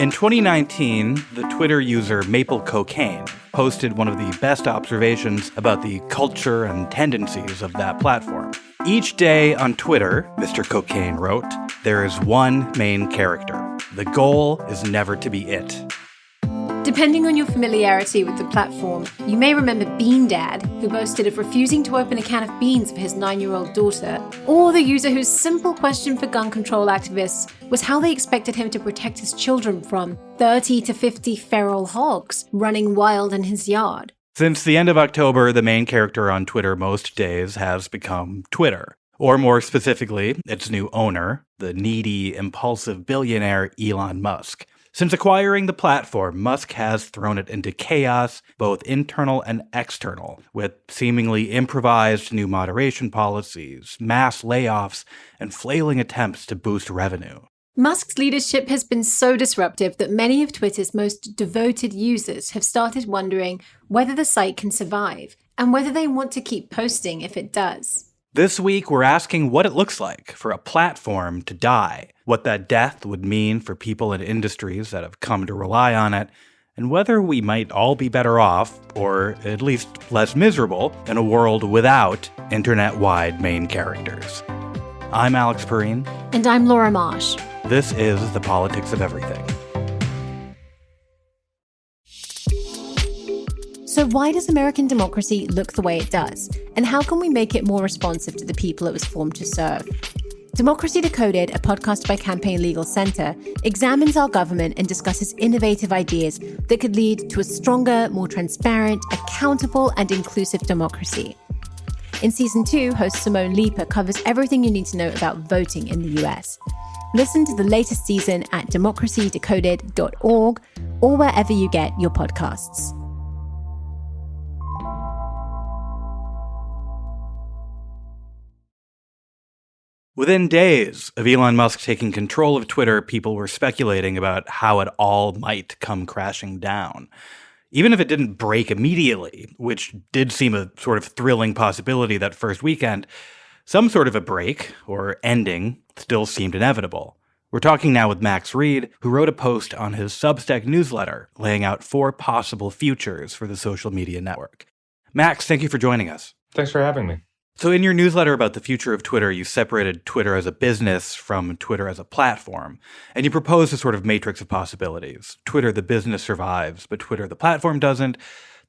In 2019, the Twitter user Maple Cocaine posted one of the best observations about the culture and tendencies of that platform. Each day on Twitter, Mr. Cocaine wrote, there is one main character. The goal is never to be it. Depending on your familiarity with the platform, you may remember Bean Dad, who boasted of refusing to open a can of beans for his 9-year-old daughter, or the user whose simple question for gun control activists was how they expected him to protect his children from 30 to 50 feral hogs running wild in his yard. Since the end of October, the main character on Twitter most days has become Twitter. Or more specifically, its new owner, the needy, impulsive billionaire Elon Musk. Since acquiring the platform, Musk has thrown it into chaos, both internal and external, with seemingly improvised new moderation policies, mass layoffs, and flailing attempts to boost revenue. Musk's leadership has been so disruptive that many of Twitter's most devoted users have started wondering whether the site can survive, and whether they want to keep posting if it does. This week, we're asking what it looks like for a platform to die, what that death would mean for people in industries that have come to rely on it, and whether we might all be better off, or at least less miserable, in a world without internet-wide main characters. I'm Alex Perrine. And I'm Laura Marsh. This is The Politics of Everything. So why does American democracy look the way it does? And how can we make it more responsive to the people it was formed to serve? Democracy Decoded, a podcast by Campaign Legal Center, examines our government and discusses innovative ideas that could lead to a stronger, more transparent, accountable, and inclusive democracy. In Season 2, host Simone Leeper covers everything you need to know about voting in the US. Listen to the latest season at democracydecoded.org or wherever you get your podcasts. Within days of Elon Musk taking control of Twitter, people were speculating about how it all might come crashing down. Even if it didn't break immediately, which did seem a sort of thrilling possibility that first weekend, some sort of a break, or ending, still seemed inevitable. We're talking now with Max Reed, who wrote a post on his Substack newsletter laying out 4 possible futures for the social media network. Max, thank you for joining us. Thanks for having me. So in your newsletter about the future of Twitter, you separated Twitter as a business from Twitter as a platform, and you proposed a sort of matrix of possibilities. Twitter, the business, survives, but Twitter, the platform, doesn't.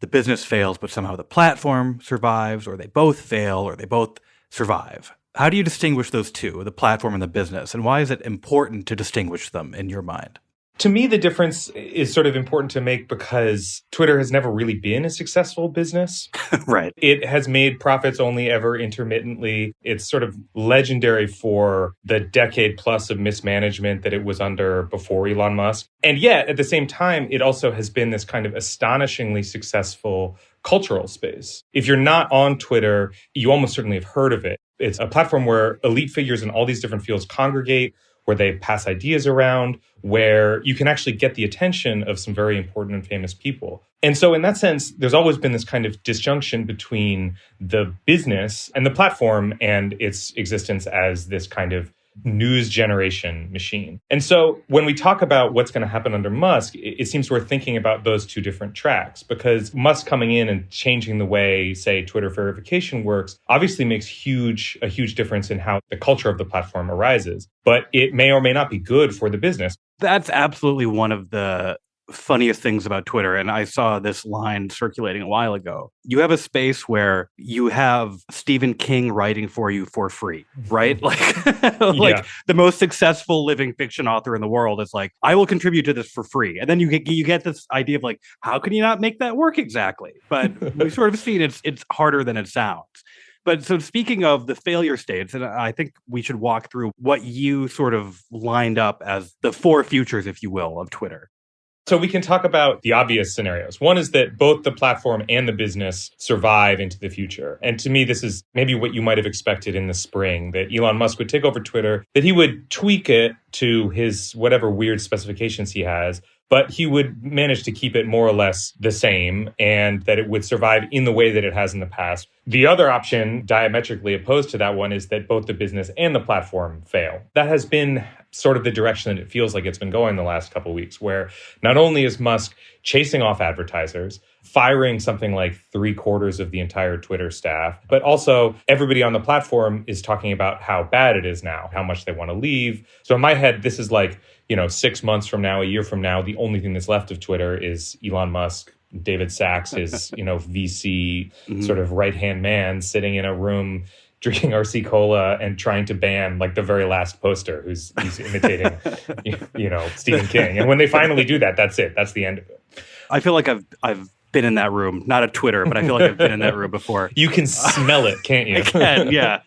The business fails, but somehow the platform survives, or they both fail, or they both survive. How do you distinguish those two, the platform and the business, and why is it important to distinguish them in your mind? To me, the difference is sort of important to make because Twitter has never really been a successful business. Right. It has made profits only ever intermittently. It's sort of legendary for the decade plus of mismanagement that it was under before Elon Musk. And yet, at the same time, it also has been this kind of astonishingly successful cultural space. If you're not on Twitter, you almost certainly have heard of it. It's a platform where elite figures in all these different fields congregate, where they pass ideas around, where you can actually get the attention of some very important and famous people. And so in that sense, there's always been this kind of disjunction between the business and the platform and its existence as this kind of news generation machine. And so when we talk about what's going to happen under Musk, it seems we're thinking about those two different tracks, because Musk coming in and changing the way, say, Twitter verification works obviously makes a huge difference in how the culture of the platform arises. But it may or may not be good for the business. That's absolutely one of the funniest things about Twitter, and I saw this line circulating a while ago. You have a space where you have Stephen King writing for you for free, right? Like the most successful living fiction author in the world is like, I will contribute to this for free. And then you get this idea of like, how can you not make that work exactly? But we've sort of seen it's harder than it sounds. But so speaking of the failure states, and I think we should walk through what you sort of lined up as the 4 futures, if you will, of Twitter. So we can talk about the obvious scenarios. One is that both the platform and the business survive into the future. And to me, this is maybe what you might have expected in the spring, that Elon Musk would take over Twitter, that he would tweak it to his whatever weird specifications he has, but he would manage to keep it more or less the same, and that it would survive in the way that it has in the past. The other option, diametrically opposed to that one, is that both the business and the platform fail. That has been sort of the direction that it feels like it's been going the last couple of weeks, where not only is Musk chasing off advertisers, firing something like 3/4 of the entire Twitter staff, but also everybody on the platform is talking about how bad it is now, how much they want to leave. So in my head, this is like, 6 months from now, a year from now, the only thing that's left of Twitter is Elon Musk, David Sacks, his, VC sort of right-hand man sitting in a room drinking RC Cola and trying to ban like the very last poster who's imitating, Stephen King. And when they finally do that, that's it. That's the end of it. I feel like I've been in that room, not at Twitter, but I feel like I've been in that room before. You can smell it, can't you? I can, yeah.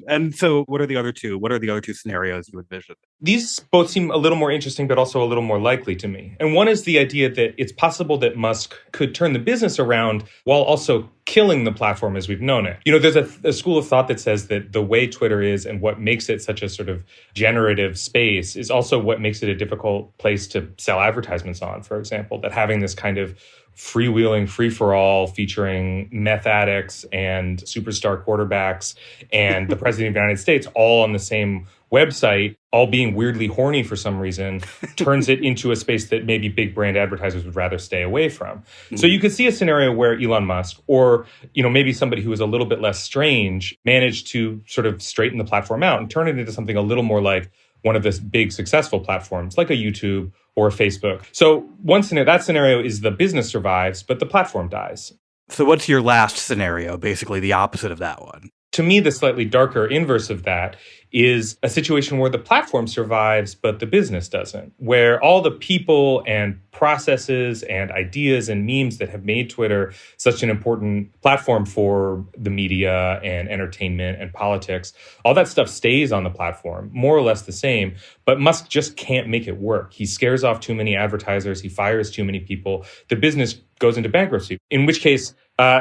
And so what are the other two? What are the other two scenarios you envision? These both seem a little more interesting, but also a little more likely to me. And one is the idea that it's possible that Musk could turn the business around while also killing the platform as we've known it. There's a school of thought that says that the way Twitter is and what makes it such a sort of generative space is also what makes it a difficult place to sell advertisements on, for example, that having this kind of freewheeling free-for-all featuring meth addicts and superstar quarterbacks and the president of the United States all on the same website, all being weirdly horny for some reason, turns it into a space that maybe big brand advertisers would rather stay away from. Mm-hmm. So you could see a scenario where Elon Musk or, maybe somebody who is a little bit less strange managed to sort of straighten the platform out and turn it into something a little more like one of the big successful platforms like a YouTube or a Facebook. So that scenario is the business survives, but the platform dies. So what's your last scenario, basically the opposite of that one? To me, the slightly darker inverse of that is a situation where the platform survives, but the business doesn't, where all the people and processes and ideas and memes that have made Twitter such an important platform for the media and entertainment and politics, all that stuff stays on the platform, more or less the same, but Musk just can't make it work. He scares off too many advertisers, he fires too many people, the business goes into bankruptcy, in which case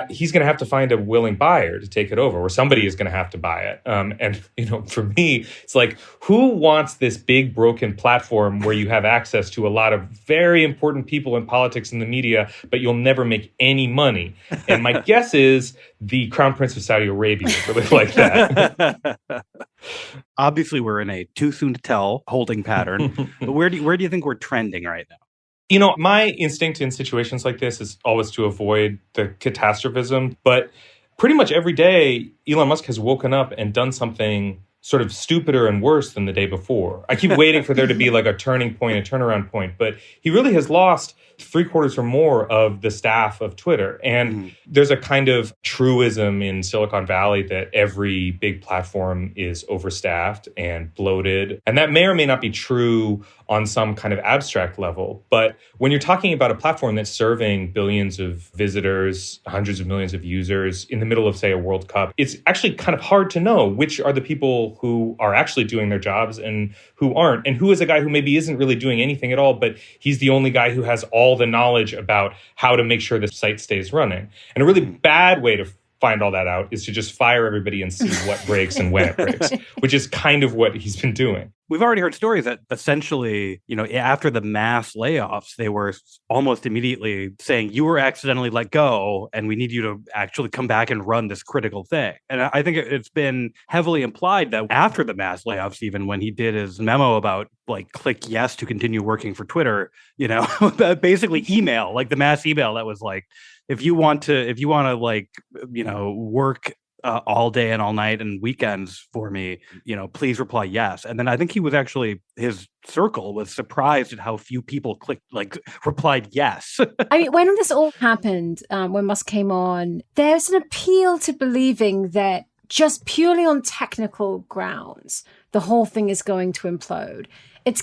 he's going to have to find a willing buyer to take it over, or somebody is going to have to buy it. And for me, it's like, who wants this big broken platform where you have access to a lot of very important people in politics and the media, but you'll never make any money? And my guess is the Crown Prince of Saudi Arabia would really like that. Obviously, we're in a too soon to tell holding pattern. But where do you think we're trending right now? My instinct in situations like this is always to avoid the catastrophism. But pretty much every day, Elon Musk has woken up and done something sort of stupider and worse than the day before. I keep waiting for there to be like a turning point, a turnaround point. But he really has lost 3/4 or more of the staff of Twitter. And there's a kind of truism in Silicon Valley that every big platform is overstaffed and bloated. And that may or may not be true on some kind of abstract level. But when you're talking about a platform that's serving billions of visitors, hundreds of millions of users in the middle of, say, a World Cup, it's actually kind of hard to know which are the people who are actually doing their jobs and who aren't, and who is a guy who maybe isn't really doing anything at all, but he's the only guy who has all the knowledge about how to make sure the site stays running. And a really bad way to find all that out is to just fire everybody and see what breaks and when it breaks, which is kind of what he's been doing. We've already heard stories that essentially, after the mass layoffs, they were almost immediately saying, you were accidentally let go and we need you to actually come back and run this critical thing. And I think it's been heavily implied that after the mass layoffs, even when he did his memo about click yes to continue working for Twitter, basically email, like the mass email that was like, if you want to work all day and all night and weekends for me, please reply yes. And then I think his circle was surprised at how few people replied yes. I mean, when this all happened, when Musk came on, there's an appeal to believing that just purely on technical grounds, the whole thing is going to implode. It's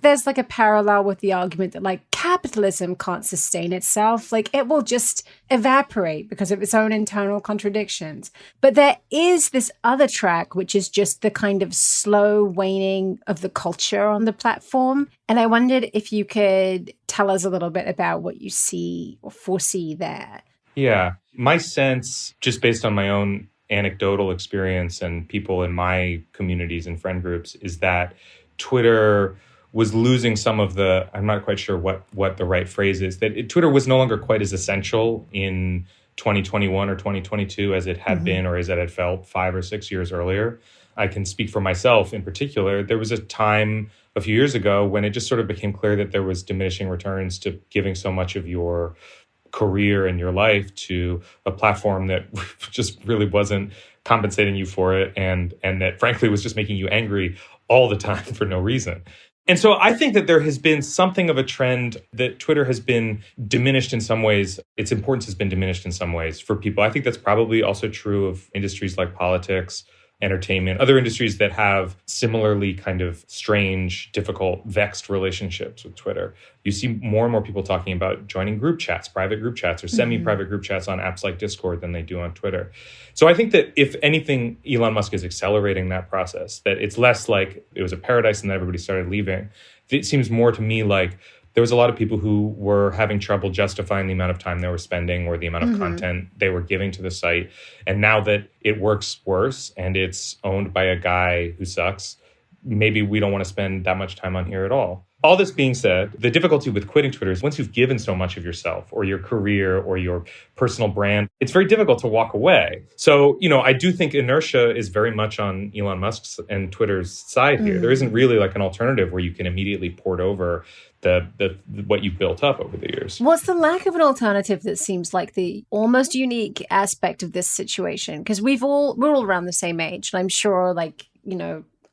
there's a parallel with the argument that capitalism can't sustain itself. It will just evaporate because of its own internal contradictions. But there is this other track, which is just the kind of slow waning of the culture on the platform. And I wondered if you could tell us a little bit about what you see or foresee there. Yeah, my sense, just based on my own anecdotal experience and people in my communities and friend groups, is that Twitter was losing some of the, I'm not quite sure what the right phrase is, that Twitter was no longer quite as essential in 2021 or 2022 as it had been or as it had felt 5 or 6 years earlier. I can speak for myself in particular. There was a time a few years ago when it just sort of became clear that there was diminishing returns to giving so much of your career and your life to a platform that just really wasn't compensating you for it, and that frankly was just making you angry all the time for no reason. And so I think that there has been something of a trend that Twitter has been diminished in some ways. Its importance has been diminished in some ways for people. I think that's probably also true of industries like politics, entertainment, other industries that have similarly kind of strange, difficult, vexed relationships with Twitter. You see more and more people talking about joining group chats, private group chats, or semi-private group chats on apps like Discord than they do on Twitter. So I think that if anything, Elon Musk is accelerating that process, that it's less like it was a paradise and then everybody started leaving. It seems more to me like there was a lot of people who were having trouble justifying the amount of time they were spending or the amount of content they were giving to the site. And now that it works worse and it's owned by a guy who sucks, maybe we don't want to spend that much time on here at all. All this being said, the difficulty with quitting Twitter is once you've given so much of yourself or your career or your personal brand, it's very difficult to walk away. So, I do think inertia is very much on Elon Musk's and Twitter's side here. There isn't really like an alternative where you can immediately port over the what you've built up over the years. What's the lack of an alternative that seems like the almost unique aspect of this situation? Because we're all around the same age. And I'm sure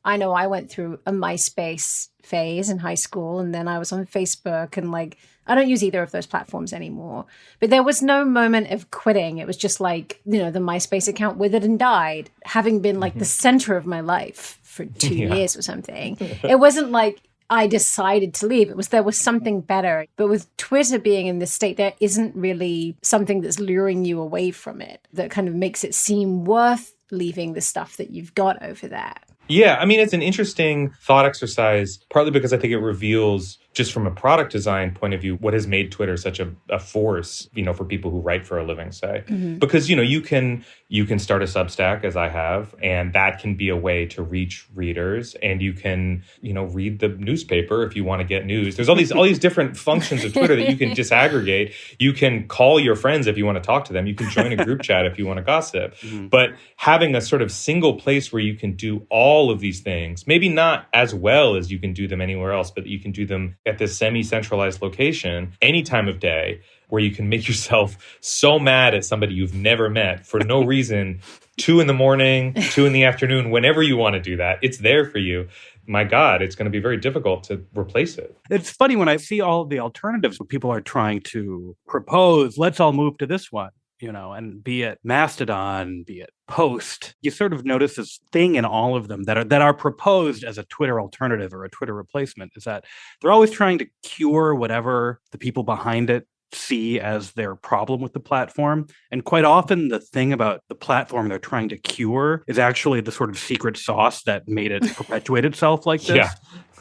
I know I went through a MySpace phase in high school, and then I was on Facebook, and I don't use either of those platforms anymore. But there was no moment of quitting. It was just the MySpace account withered and died, having been the center of my life for 2 years or something. It wasn't like I decided to leave. There was something better. But with Twitter being in this state, there isn't really something that's luring you away from it that kind of makes it seem worth leaving the stuff that you've got over there. Yeah, I mean, it's an interesting thought exercise, partly because I think it reveals, just from a product design point of view, what has made Twitter such a force, for people who write for a living, say. Because, you can start a Substack, as I have, and that can be a way to reach readers. And you can, read the newspaper if you want to get news. There's all these different functions of Twitter that you can disaggregate. You can call your friends if you want to talk to them. You can join a group chat if you want to gossip. But having a sort of single place where you can do all of these things, maybe not as well as you can do them anywhere else, but you can do them at this semi-centralized location any time of day, where you can make yourself so mad at somebody you've never met for no reason, 2 a.m, 2 p.m, whenever you want to do that, it's there for you. My God, it's going to be very difficult to replace it. It's funny when I see all of the alternatives when people are trying to propose, let's all move to this one, and be it Mastodon, be it Post, you sort of notice this thing in all of them that are proposed as a Twitter alternative or a Twitter replacement, is that they're always trying to cure whatever the people behind it see as their problem with the platform. And quite often the thing about the platform they're trying to cure is actually the sort of secret sauce that made it perpetuate itself like this. Yeah.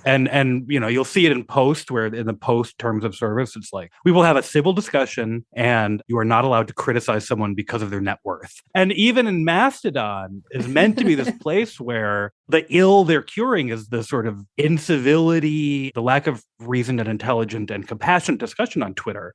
And you'll see it in Post, where in the Post terms of service, it's like, we will have a civil discussion and you are not allowed to criticize someone because of their net worth. And even in Mastodon is meant to be this place where the ill they're curing is the sort of incivility, the lack of reasoned and intelligent and compassionate discussion on Twitter.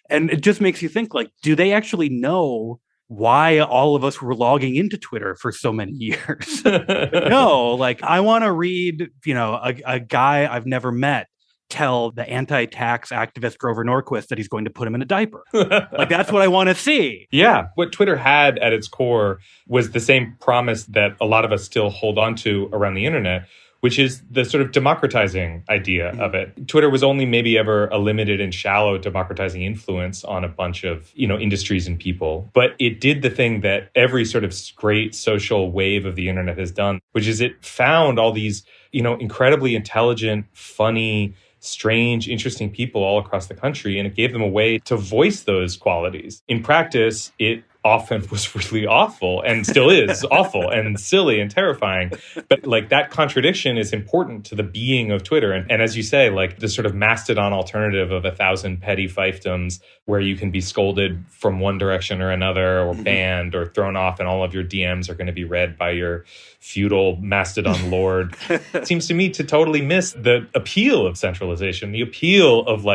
And it just makes you think, do they actually know why all of us were logging into Twitter for so many years? No, I want to read, a guy I've never met tell the anti-tax activist Grover Norquist that he's going to put him in a diaper. That's what I want to see. Yeah. What Twitter had at its core was the same promise that a lot of us still hold on to around the internet, which is the sort of democratizing idea of it. Twitter was only maybe ever a limited and shallow democratizing influence on a bunch of, industries and people. But it did the thing that every sort of great social wave of the internet has done, which is it found all these, incredibly intelligent, funny, strange, interesting people all across the country, and it gave them a way to voice those qualities. In practice, it often was really awful and still is awful and silly and terrifying. But that contradiction is important to the being of Twitter. And as you say, the sort of Mastodon alternative of 1,000 petty fiefdoms where you can be scolded from one direction or another, or banned or thrown off, and all of your DMs are going to be read by your feudal Mastodon lord. It seems to me to totally miss the appeal of centralization, the appeal of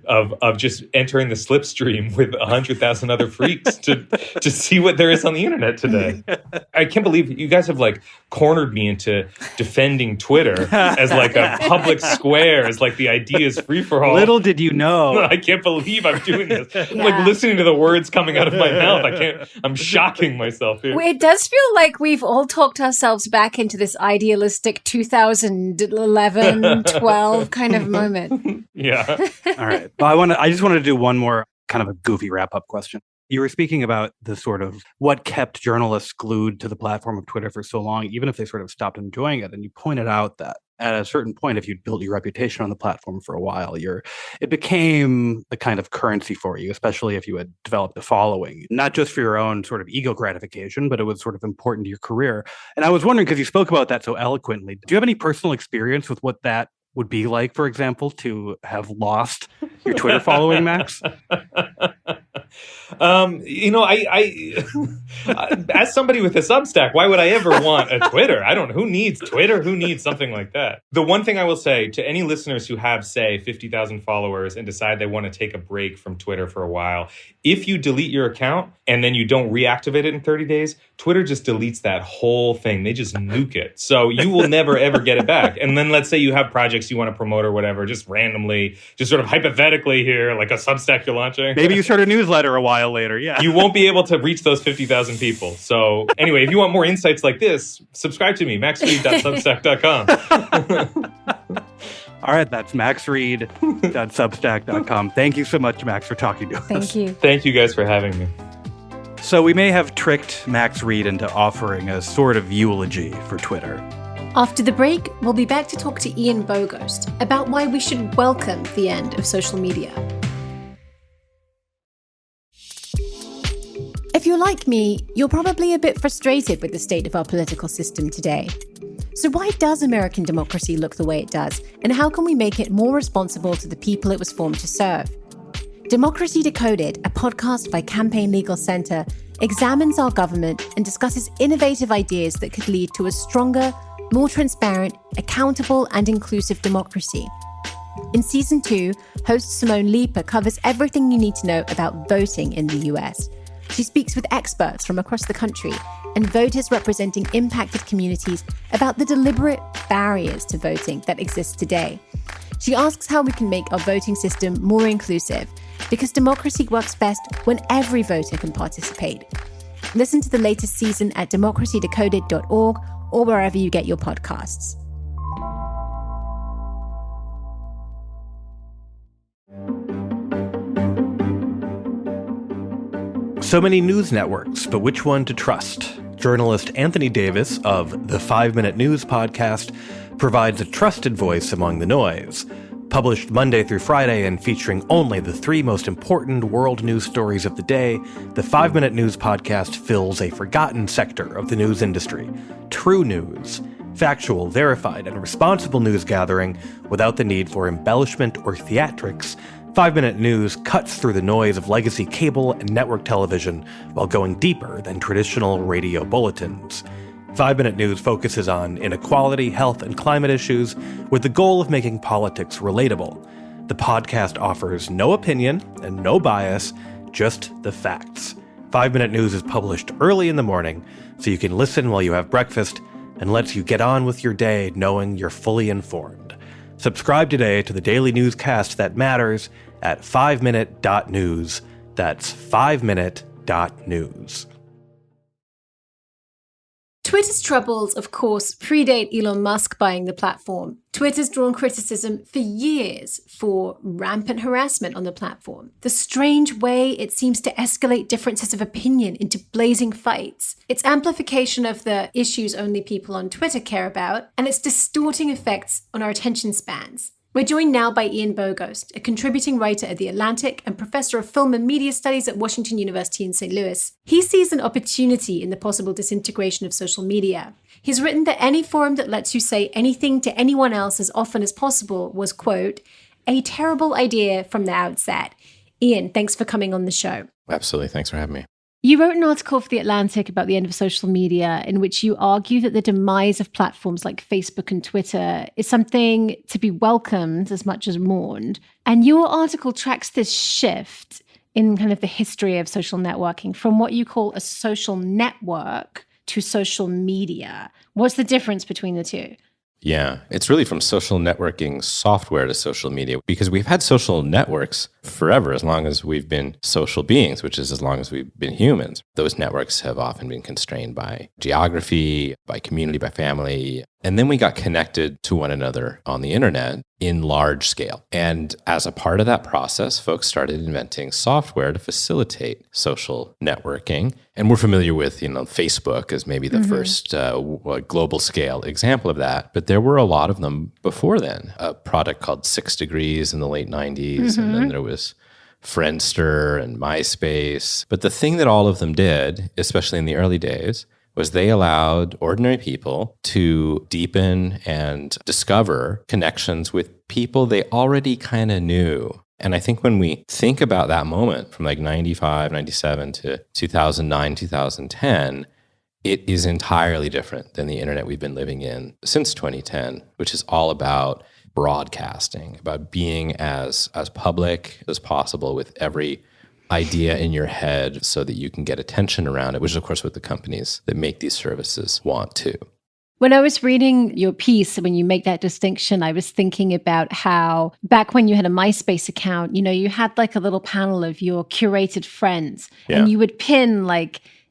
of just entering the slipstream with 100,000 other freaks to to see what there is on the internet today. I can't believe you guys have like cornered me into defending Twitter as like a public square, as like the idea is free for all. Little did you know. I can't believe I'm doing this. I'm like listening to the words coming out of my mouth. I'm shocking myself here. It does feel like we've all talked ourselves back into this idealistic 2011, 12 kind of moment. Yeah. All right. Well, I just wanted to do one more kind of a goofy wrap-up question. You were speaking about the sort of what kept journalists glued to the platform of Twitter for so long, even if they sort of stopped enjoying it. And you pointed out that at a certain point, if you'd built your reputation on the platform for a while, it became the kind of currency for you, especially if you had developed a following, not just for your own sort of ego gratification, but it was sort of important to your career. And I was wondering, because you spoke about that so eloquently, do you have any personal experience with what that would be like, for example, to have lost your Twitter following, Max? I as somebody with a Substack, why would I ever want a Twitter? Who needs Twitter? Who needs something like that? The one thing I will say to any listeners who have, say, 50,000 followers and decide they want to take a break from Twitter for a while, if you delete your account and then you don't reactivate it in 30 days, Twitter just deletes that whole thing. They just nuke it. So you will never, ever get it back. And then let's say you have projects you want to promote or whatever, just randomly, just sort of hypothetically here, like a Substack you're launching. Maybe you start a newsletter a while later, yeah. You won't be able to reach those 50,000 people. So anyway, if you want more insights like this, subscribe to me, maxread.substack.com. All right, that's maxread.substack.com. Thank you so much, Max, for talking to us. Thank you. Thank you guys for having me. So we may have tricked Max Read into offering a sort of eulogy for Twitter. After the break, we'll be back to talk to Ian Bogost about why we should welcome the end of social media. If you're like me, you're probably a bit frustrated with the state of our political system today. So why does American democracy look the way it does? And how can we make it more responsible to the people it was formed to serve? Democracy Decoded, a podcast by Campaign Legal Center, examines our government and discusses innovative ideas that could lead to a stronger, more transparent, accountable, and inclusive democracy. In Season 2, host Simone Leeper covers everything you need to know about voting in the US. She speaks with experts from across the country and voters representing impacted communities about the deliberate barriers to voting that exist today. She asks how we can make our voting system more inclusive, because democracy works best when every voter can participate. Listen to the latest season at democracydecoded.org or wherever you get your podcasts. So many news networks, but which one to trust? Journalist Anthony Davis of the 5 Minute News podcast provides a trusted voice among the noise. Published Monday through Friday and featuring only the 3 most important world news stories of the day, the 5 Minute News podcast fills a forgotten sector of the news industry. True news. Factual, verified, and responsible news gathering without the need for embellishment or theatrics. 5 Minute News cuts through the noise of legacy cable and network television while going deeper than traditional radio bulletins. 5 Minute News focuses on inequality, health, and climate issues with the goal of making politics relatable. The podcast offers no opinion and no bias, just the facts. 5 Minute News is published early in the morning, so you can listen while you have breakfast and lets you get on with your day knowing you're fully informed. Subscribe today to the daily newscast that matters at 5minute.news. That's 5minute.news. Twitter's troubles, of course, predate Elon Musk buying the platform. Twitter's drawn criticism for years for rampant harassment on the platform, the strange way it seems to escalate differences of opinion into blazing fights, its amplification of the issues only people on Twitter care about, and its distorting effects on our attention spans. We're joined now by Ian Bogost, a contributing writer at The Atlantic and professor of film and media studies at Washington University in St. Louis. He sees an opportunity in the possible disintegration of social media. He's written that any forum that lets you say anything to anyone else as often as possible was, quote, a terrible idea from the outset. Ian, thanks for coming on the show. Absolutely. Thanks for having me. You wrote an article for The Atlantic about the end of social media in which you argue that the demise of platforms like Facebook and Twitter is something to be welcomed as much as mourned. And your article tracks this shift in kind of the history of social networking from what you call a social network to social media? What's the difference between the two? Yeah, it's really from social networking software to social media, because we've had social networks forever, as long as we've been social beings, which is as long as we've been humans. Those networks have often been constrained by geography, by community, by family. And then we got connected to one another on the internet in large scale. And as a part of that process, folks started inventing software to facilitate social networking. And we're familiar with, Facebook as maybe the first global scale example of that. But there were a lot of them before then. A product called 6 Degrees in the late 90s. And then there was Friendster and MySpace. But the thing that all of them did, especially in the early days, was they allowed ordinary people to deepen and discover connections with people they already kind of knew. And I think when we think about that moment from like 95, 97 to 2009, 2010, it is entirely different than the internet we've been living in since 2010, which is all about broadcasting, about being as public as possible with every idea in your head so that you can get attention around it, which is, of course, what the companies that make these services want to. When I was reading your piece, when you make that distinction, I was thinking about how back when you had a MySpace account, you had like a little panel of your curated friends, and you would pin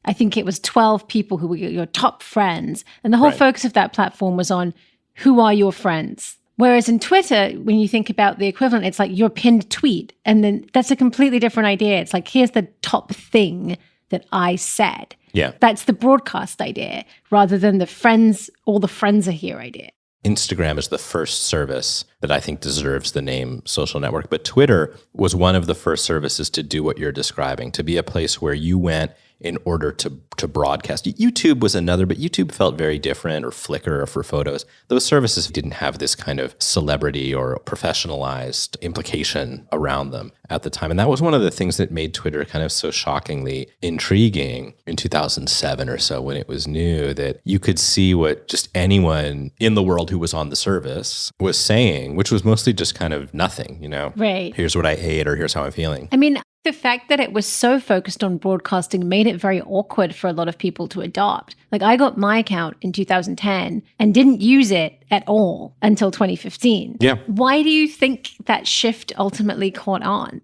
I think it was 12 people who were your top friends. And the whole focus of that platform was on who are your friends. Whereas in Twitter, when you think about the equivalent, it's like your pinned tweet. And then that's a completely different idea. It's like, here's the top thing that I said. Yeah. That's the broadcast idea rather than the friends, all the friends are here idea. Instagram is the first service that I think deserves the name social network. But Twitter was one of the first services to do what you're describing, to be a place where you went in order to broadcast. YouTube was another, but YouTube felt very different, or Flickr or for photos. Those services didn't have this kind of celebrity or professionalized implication around them at the time. And that was one of the things that made Twitter kind of so shockingly intriguing in 2007 or so when it was new, that you could see what just anyone in the world who was on the service was saying, which was mostly just kind of nothing, Right. Here's what I ate, or here's how I'm feeling. I mean, the fact that it was so focused on broadcasting made it very awkward for a lot of people to adopt. Like, I got my account in 2010 and didn't use it at all until 2015. Yeah. Why do you think that shift ultimately caught on?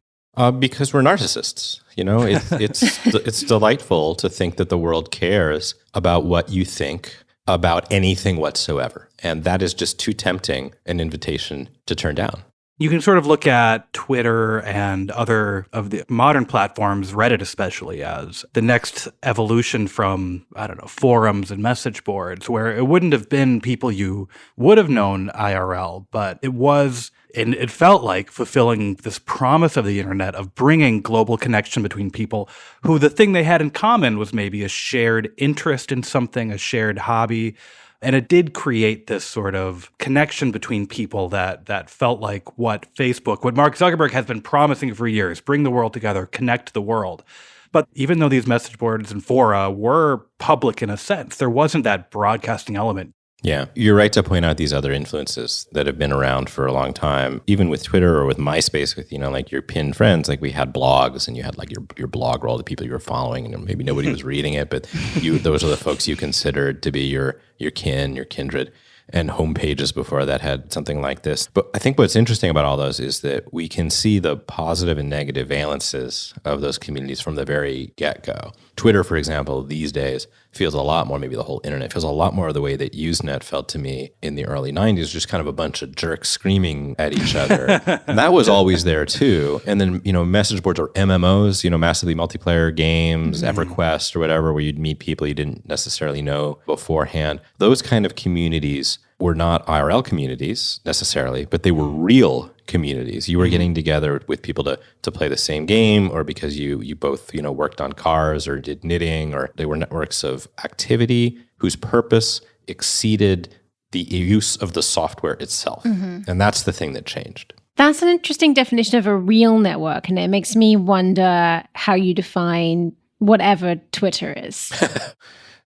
Because we're narcissists. It's delightful to think that the world cares about what you think about anything whatsoever. And that is just too tempting an invitation to turn down. You can sort of look at Twitter and other of the modern platforms, Reddit especially, as the next evolution from, forums and message boards, where it wouldn't have been people you would have known IRL, but it was, and it felt like fulfilling this promise of the internet of bringing global connection between people who the thing they had in common was maybe a shared interest in something, a shared hobby. And it did create this sort of connection between people that felt like what Mark Zuckerberg has been promising for years, bring the world together, connect the world. But even though these message boards and fora were public in a sense, there wasn't that broadcasting element. Yeah, you're right to point out these other influences that have been around for a long time. Even with Twitter or with MySpace, with like your pinned friends, like we had blogs, and you had like your blog were all the people you were following, and maybe nobody was reading it, but those are the folks you considered to be your kin, your kindred. And homepages before that had something like this. But I think what's interesting about all those is that we can see the positive and negative valences of those communities from the very get-go. Twitter, for example, these days feels a lot more, maybe the whole internet feels a lot more the way that Usenet felt to me in the early 90s, just kind of a bunch of jerks screaming at each other. And that was always there too. And then, message boards or MMOs, massively multiplayer games, EverQuest or whatever, where you'd meet people you didn't necessarily know beforehand. Those kind of communities were not IRL communities necessarily, but they were real communities. You were getting together with people to play the same game, or because you both worked on cars or did knitting, or they were networks of activity whose purpose exceeded the use of the software itself. And that's the thing that changed. That's an interesting definition of a real network, and it makes me wonder how you define whatever Twitter is.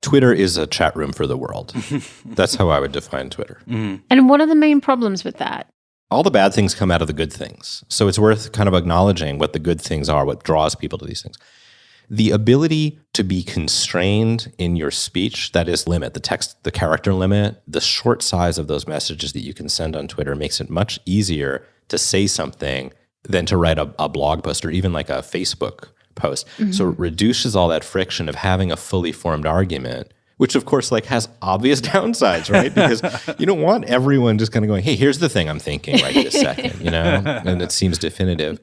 Twitter is a chat room for the world. That's how I would define Twitter. And what are the main problems with that? all the bad things come out of the good things. So it's worth kind of acknowledging what the good things are, what draws people to these things. The ability to be constrained in your speech, that is limit, the character limit, the short size of those messages that you can send on Twitter makes it much easier to say something than to write a blog post or even like a Facebook post. Mm-hmm. So it reduces all that friction of having a fully formed argument, which of course like has obvious downsides, right? Because you don't want everyone just kind of going, hey, here's the thing I'm thinking right this second, you know? And it seems definitive.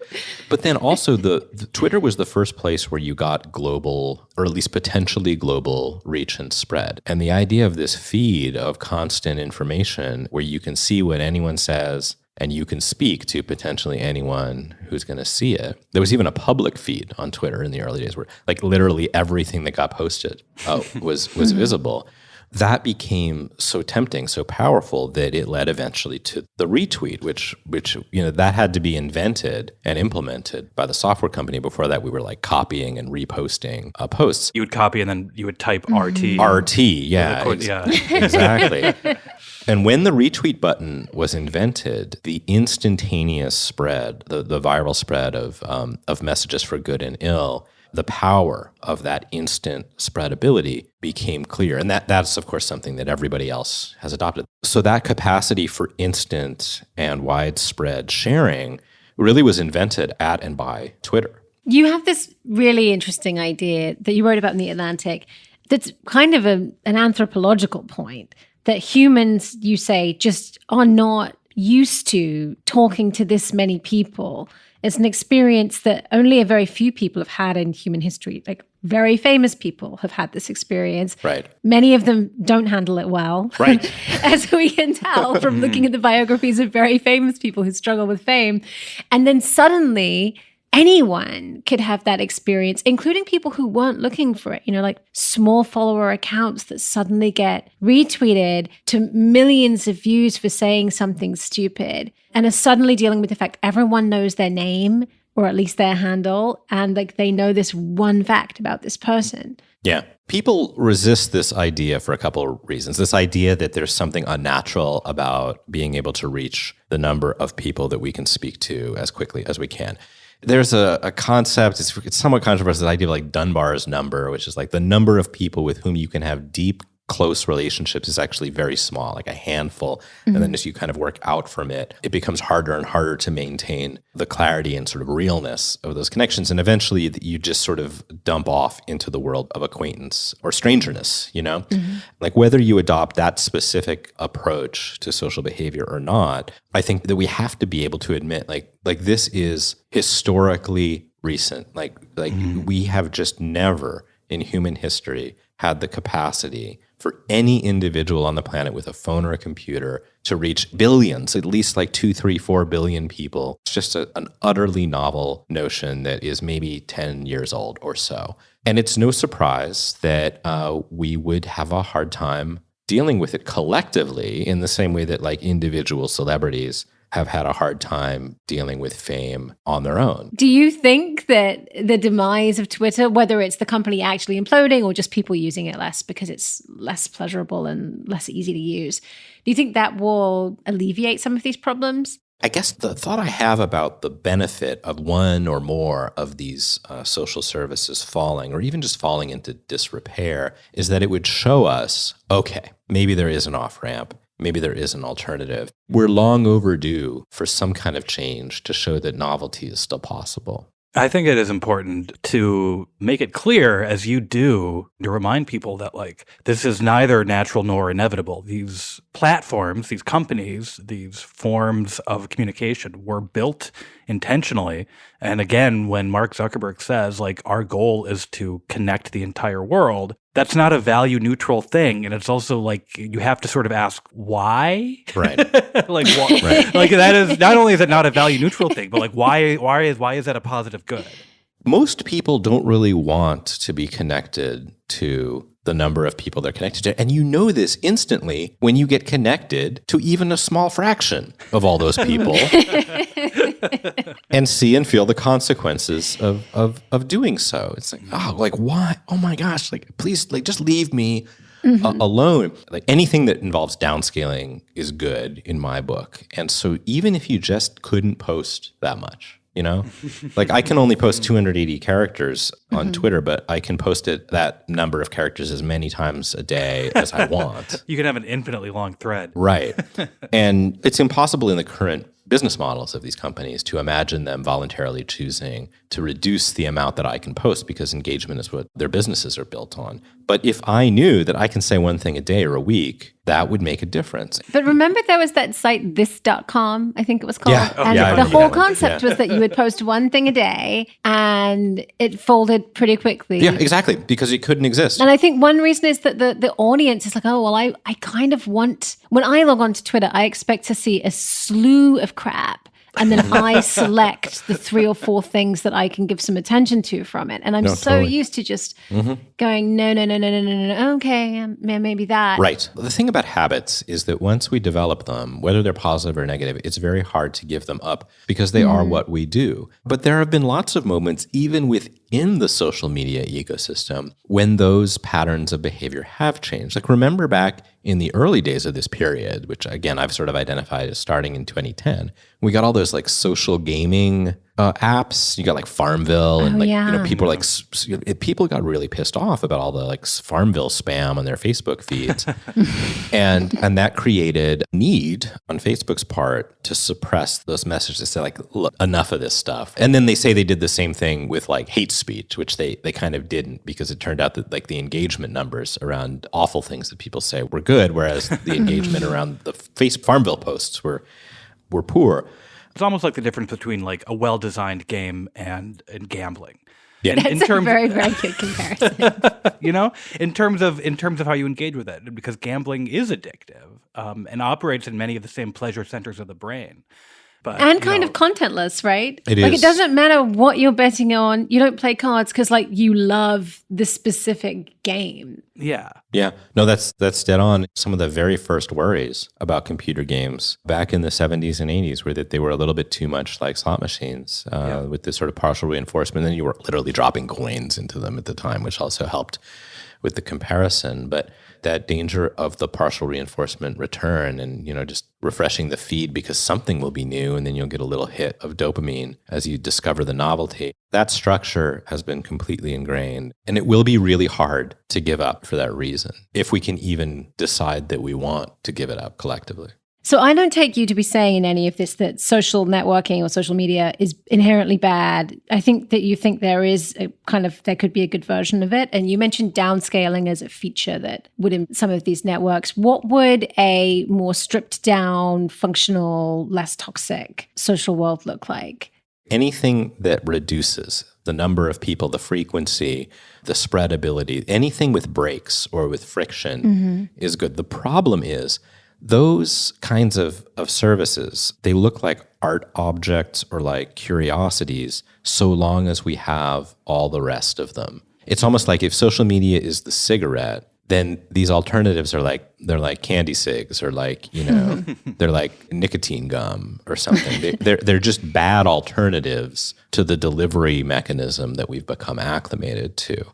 But then also the Twitter was the first place where you got global, or at least potentially global reach and spread. And the idea of this feed of constant information where you can see what anyone says and you can speak to potentially anyone who's going to see it. There was even a public feed on Twitter in the early days where like literally everything that got posted was visible. That became so tempting, so powerful that it led eventually to the retweet, which that had to be invented and implemented by the software company. Before that, we were like copying and reposting posts. You would copy and then you would type RT. RT, yeah. Exactly. And when the retweet button was invented, the instantaneous spread, the viral spread of messages for good and ill, the power of that instant spreadability became clear. And that's, of course, something that everybody else has adopted. So that capacity for instant and widespread sharing really was invented at and by Twitter. You have this really interesting idea that you wrote about in The Atlantic that's kind of an anthropological point, that humans, you say, just are not used to talking to this many people. It's an experience that only a very few people have had in human history. Like very famous people have had this experience. Right. Many of them don't handle it well. Right. As we can tell from looking at the biographies of very famous people who struggle with fame. And then suddenly anyone could have that experience, including people who weren't looking for it, like small follower accounts that suddenly get retweeted to millions of views for saying something stupid and are suddenly dealing with the fact everyone knows their name or at least their handle and like they know this one fact about this person. Yeah. People resist this idea for a couple of reasons. This idea that there's something unnatural about being able to reach the number of people that we can speak to as quickly as we can. There's a concept, it's somewhat controversial, the idea of like Dunbar's number, which is like the number of people with whom you can have deep, close relationships is actually very small, like a handful. Mm-hmm. And then as you kind of work out from it, it becomes harder and harder to maintain the clarity and sort of realness of those connections. And eventually you just sort of dump off into the world of acquaintance or strangeness, Mm-hmm. Like whether you adopt that specific approach to social behavior or not, I think that we have to be able to admit like this is historically recent. Like mm-hmm. we have just never in human history had the capacity for any individual on the planet with a phone or a computer to reach billions, at least like 2, 3, 4 billion people. It's just an utterly novel notion that is maybe 10 years old or so. And it's no surprise that we would have a hard time dealing with it collectively in the same way that like individual celebrities have had a hard time dealing with fame on their own. Do you think that the demise of Twitter, whether it's the company actually imploding or just people using it less because it's less pleasurable and less easy to use, do you think that will alleviate some of these problems? I guess the thought I have about the benefit of one or more of these social services falling, or even just falling into disrepair, is that it would show us, okay, maybe there is an off-ramp. Maybe there is an alternative. We're long overdue for some kind of change to show that novelty is still possible. I think it is important to make it clear, as you do, to remind people that like this is neither natural nor inevitable. These platforms, these companies, these forms of communication were built intentionally. And again, when Mark Zuckerberg says like our goal is to connect the entire world, that's not a value neutral thing. And it's also like you have to sort of ask why. Right. Like right. Like that is not only is it not a value neutral thing, but like why is that a positive good? Most people don't really want to be connected to the number of people they're connected to. And you know this instantly when you get connected to even a small fraction of all those people and see and feel the consequences of doing so. It's like, oh, like why? Oh my gosh, like please, like just leave me alone, like anything that involves downscaling is good in my book. And so even if you just couldn't post that much, like I can only post 280 characters on Twitter, but I can post that number of characters as many times a day as I want. You can have an infinitely long thread. Right. And it's impossible in the current business models of these companies to imagine them voluntarily choosing to reduce the amount that I can post because engagement is what their businesses are built on. But if I knew that I can say one thing a day or a week, that would make a difference. But remember there was that site this.com, I think it was called. Yeah. And Yeah, I the remember whole that one. concept was that you would post one thing a day and it folded pretty quickly. Yeah, exactly, because it couldn't exist. And I think one reason is that the audience is like, oh, well, I kind of want, when I log on to Twitter, I expect to see a slew of crap. And then I select the 3 or 4 things that I can give some attention to from it. And I'm so totally. used to just going, no, okay, maybe that. Right. The thing about habits is that once we develop them, whether they're positive or negative, it's very hard to give them up because they are what we do. But there have been lots of moments, even within the social media ecosystem, when those patterns of behavior have changed. Like remember back in the early days of this period, which again, I've sort of identified as starting in 2010, we got all those like social gaming apps. You got like Farmville and people like people got really pissed off about all the like Farmville spam on their Facebook feeds. and that created need on Facebook's part to suppress those messages, to say like, look, enough of this stuff. And then they say they did the same thing with like hate speech, which they kind of didn't, because it turned out that like the engagement numbers around awful things that people say were good, whereas the engagement around the Farmville posts were poor. It's almost like the difference between like a well-designed game and gambling. Yeah. That's a very, very good comparison. in terms of how you engage with it, because gambling is addictive and operates in many of the same pleasure centers of the brain. But, and kind of contentless, right? It like is. It doesn't matter what you're betting on. You don't play cards because like you love the specific game. Yeah. Yeah. No, that's dead on. Some of the very first worries about computer games back in the 70s and 80s were that they were a little bit too much like slot machines with this sort of partial reinforcement. Then you were literally dropping coins into them at the time, which also helped with the comparison. But that danger of the partial reinforcement return and, just refreshing the feed because something will be new and then you'll get a little hit of dopamine as you discover the novelty. That structure has been completely ingrained, and it will be really hard to give up for that reason, if we can even decide that we want to give it up collectively. So I don't take you to be saying in any of this that social networking or social media is inherently bad. I think that you think there is there could be a good version of it. And you mentioned downscaling as a feature that would in some of these networks. What would a more stripped down, functional, less toxic social world look like? Anything that reduces the number of people, the frequency, the spreadability, anything with breaks or with friction is good. The problem is those kinds of services, they look like art objects or like curiosities so long as we have all the rest of them. It's almost like if social media is the cigarette, then these alternatives are they're like candy cigs or like, they're like nicotine gum or something. They're just bad alternatives to the delivery mechanism that we've become acclimated to.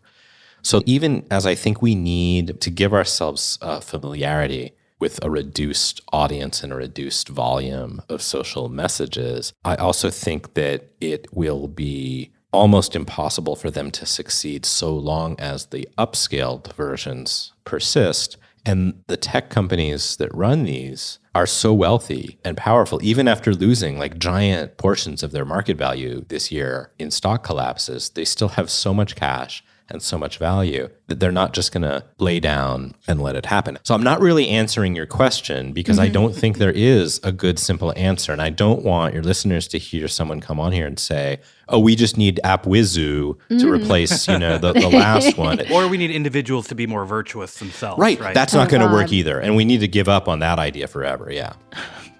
So even as I think we need to give ourselves familiarity with a reduced audience and a reduced volume of social messages, I also think that it will be almost impossible for them to succeed so long as the upscaled versions persist. And the tech companies that run these are so wealthy and powerful, even after losing like giant portions of their market value this year in stock collapses, they still have so much cash and so much value that they're not just going to lay down and let it happen. So I'm not really answering your question because I don't think there is a good, simple answer. And I don't want your listeners to hear someone come on here and say, oh, we just need AppWizoo to replace, the last one. Or we need individuals to be more virtuous themselves. Right. That's not going to work God. either. And we need to give up on that idea forever. Yeah.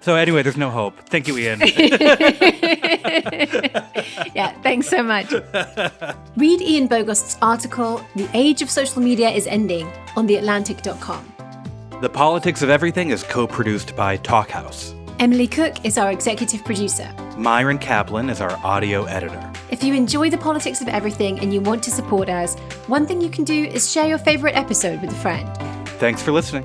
So anyway, there's no hope. Thank you, Ian. Yeah, thanks so much. Read Ian Bogost's article, The Age of Social Media is Ending, on theatlantic.com. The Politics of Everything is co-produced by Talkhouse. Emily Cook is our executive producer. Myron Kaplan is our audio editor. If you enjoy The Politics of Everything and you want to support us, one thing you can do is share your favorite episode with a friend. Thanks for listening.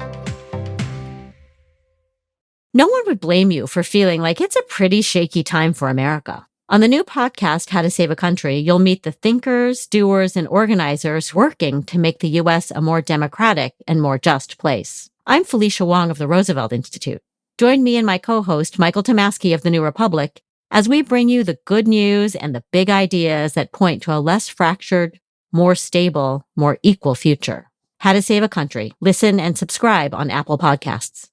No one would blame you for feeling like it's a pretty shaky time for America. On the new podcast, How to Save a Country, you'll meet the thinkers, doers, and organizers working to make the U.S. a more democratic and more just place. I'm Felicia Wong of the Roosevelt Institute. Join me and my co-host, Michael Tomasky of The New Republic, as we bring you the good news and the big ideas that point to a less fractured, more stable, more equal future. How to Save a Country. Listen and subscribe on Apple Podcasts.